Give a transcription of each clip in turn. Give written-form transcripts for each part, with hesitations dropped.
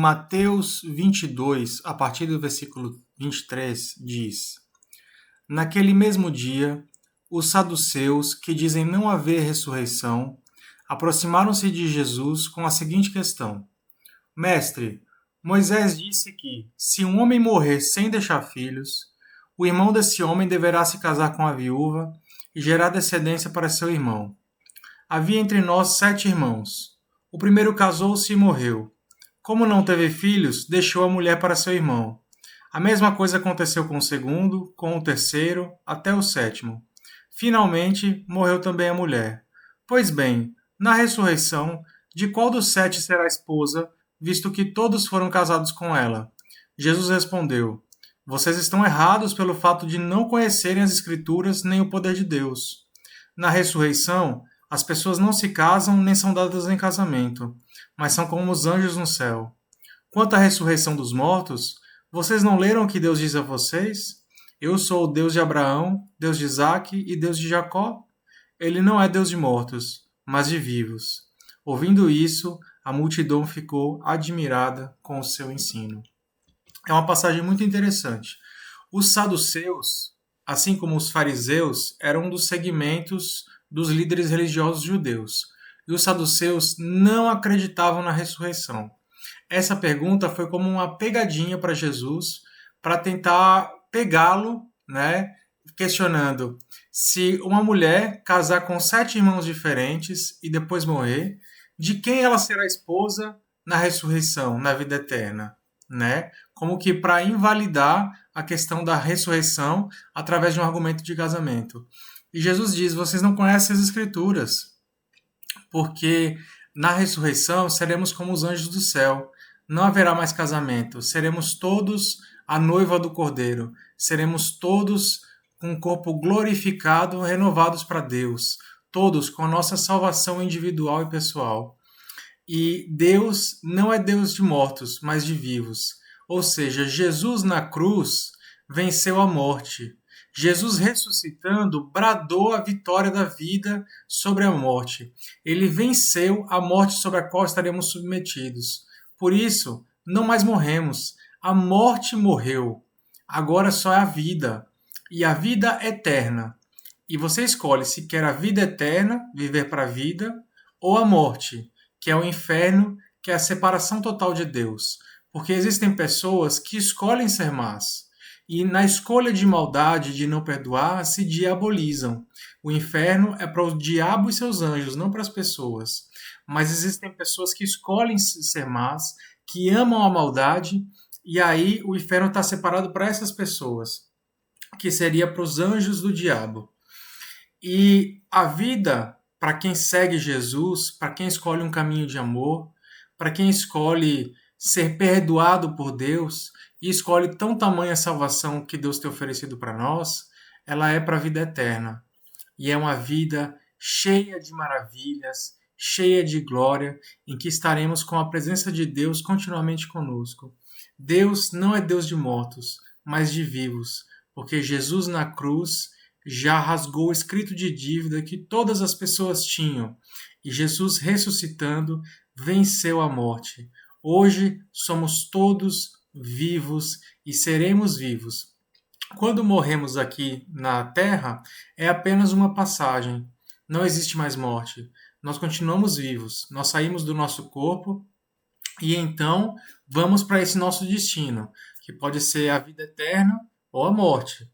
Mateus 22, a partir do versículo 23, diz: Naquele mesmo dia, os saduceus, que dizem não haver ressurreição, aproximaram-se de Jesus com a seguinte questão: Mestre, Moisés disse que, se um homem morrer sem deixar filhos, o irmão desse homem deverá se casar com a viúva e gerar descendência para seu irmão. Havia entre nós 7 irmãos. O primeiro casou-se e morreu. Como não teve filhos, deixou a mulher para seu irmão. A mesma coisa aconteceu com o segundo, com o terceiro, até o sétimo. Finalmente, morreu também a mulher. Pois bem, na ressurreição, de qual dos 7 será a esposa, visto que todos foram casados com ela? Jesus respondeu: Vocês estão errados pelo fato de não conhecerem as Escrituras nem o poder de Deus. Na ressurreição, as pessoas não se casam nem são dadas em casamento, mas são como os anjos no céu. Quanto à ressurreição dos mortos, vocês não leram o que Deus diz a vocês? Eu sou o Deus de Abraão, Deus de Isaque e Deus de Jacó? Ele não é Deus de mortos, mas de vivos. Ouvindo isso, a multidão ficou admirada com o seu ensino. É uma passagem muito interessante. Os saduceus, assim como os fariseus, eram um dos segmentos dos líderes religiosos judeus. E os saduceus não acreditavam na ressurreição. Essa pergunta foi como uma pegadinha para Jesus, para tentar pegá-lo, né, questionando se uma mulher casar com 7 irmãos diferentes e depois morrer, de quem ela será esposa na ressurreição, na vida eterna, né? Como que para invalidar a questão da ressurreição através de um argumento de casamento. E Jesus diz: vocês não conhecem as Escrituras, porque na ressurreição seremos como os anjos do céu. Não haverá mais casamento. Seremos todos a noiva do Cordeiro. Seremos todos com o corpo glorificado, renovados para Deus. Todos com a nossa salvação individual e pessoal. E Deus não é Deus de mortos, mas de vivos. Ou seja, Jesus na cruz venceu a morte. Jesus ressuscitando bradou a vitória da vida sobre a morte. Ele venceu a morte sobre a qual estaremos submetidos. Por isso, não mais morremos. A morte morreu. Agora só é a vida. E a vida eterna. E você escolhe se quer a vida eterna, viver para a vida, ou a morte, que é o inferno, que é a separação total de Deus. Porque existem pessoas que escolhem ser más. E na escolha de maldade, de não perdoar, se diabolizam. O inferno é para o diabo e seus anjos, não para as pessoas. Mas existem pessoas que escolhem ser más, que amam a maldade, e aí o inferno está separado para essas pessoas, que seria para os anjos do diabo. E a vida, para quem segue Jesus, para quem escolhe um caminho de amor, para quem escolhe ser perdoado por Deus e escolhe tão tamanha salvação que Deus tem oferecido para nós, ela é para a vida eterna. E é uma vida cheia de maravilhas, cheia de glória, em que estaremos com a presença de Deus continuamente conosco. Deus não é Deus de mortos, mas de vivos, porque Jesus na cruz já rasgou o escrito de dívida que todas as pessoas tinham, e Jesus ressuscitando venceu a morte. Hoje somos todos vivos e seremos vivos. Quando morremos aqui na Terra, é apenas uma passagem. Não existe mais morte. Nós continuamos vivos. Nós saímos do nosso corpo e então vamos para esse nosso destino, que pode ser a vida eterna ou a morte.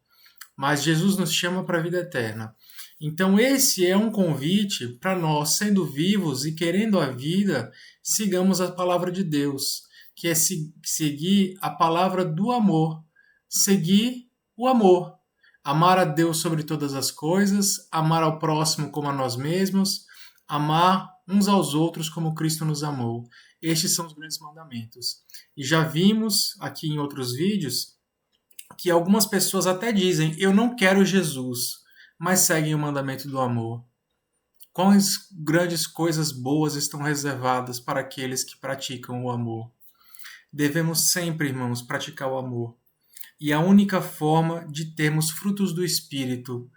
Mas Jesus nos chama para a vida eterna. Então esse é um convite para nós, sendo vivos e querendo a vida, sigamos a palavra de Deus, que é seguir a palavra do amor, seguir o amor, amar a Deus sobre todas as coisas, amar ao próximo como a nós mesmos, amar uns aos outros como Cristo nos amou. Estes são os grandes mandamentos. E já vimos aqui em outros vídeos que algumas pessoas até dizem: eu não quero Jesus, mas seguem o mandamento do amor. Quais grandes coisas boas estão reservadas para aqueles que praticam o amor? Devemos sempre, irmãos, praticar o amor. E a única forma de termos frutos do Espírito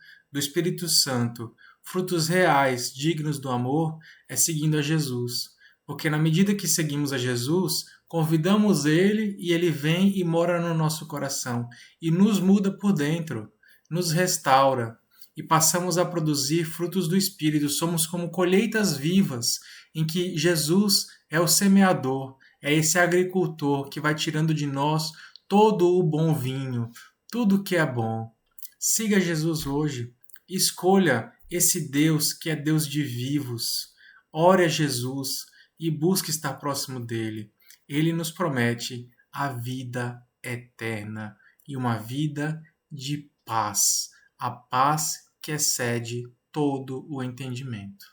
Santo, frutos reais, dignos do amor, é seguindo a Jesus. Porque na medida que seguimos a Jesus, Convidamos Ele e Ele vem e mora no nosso coração e nos muda por dentro, nos restaura e passamos a produzir frutos do Espírito. Somos como colheitas vivas em que Jesus é o semeador, é esse agricultor que vai tirando de nós todo o bom vinho, tudo que é bom. Siga Jesus hoje, escolha esse Deus que é Deus de vivos. Ore a Jesus e busque estar próximo dele. Ele nos promete a vida eterna e uma vida de paz, a paz que excede todo o entendimento.